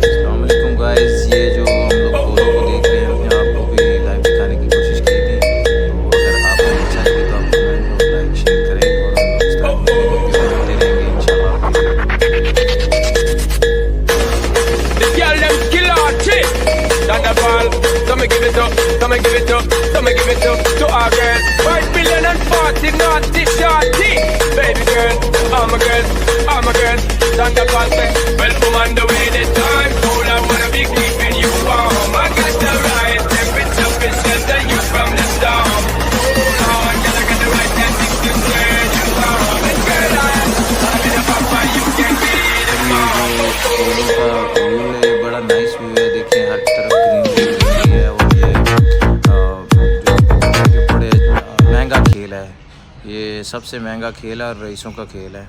अस्सलाम वालेकुम गाइस, ये जो हम लोग पोलो को देख रहे हैं, अपने आप को भी लाइव दिखाने की कोशिश की थी। तो अगर आपको अच्छा लगे तो आप कमेंट और लाइक शेयर करें, और हम लोग इस तरह की वीडियो बनाते रहेंगे इंशाल्लाह। The girl them kill our chick. Thunderball, so me give it up, so me give it up, so me give it up to our girls. 5 billion and 40 naughty shorty. Baby girl, all my girls, all my girls. Thunderball say, well, woman, the way this time cold, I wanna be keeping you warm. I got the right temperature to shelter you from the storm. Hold on, girl, I got the right tactics to turn you on. And girl, I'm in a papa, you can be the mom. पोलो का view है, बड़ा nice view है। देखिए हर तरफ greenery है, और ये बड़े महंगा खेल है। ये सबसे महंगा खेल है और रईसों का खेल है।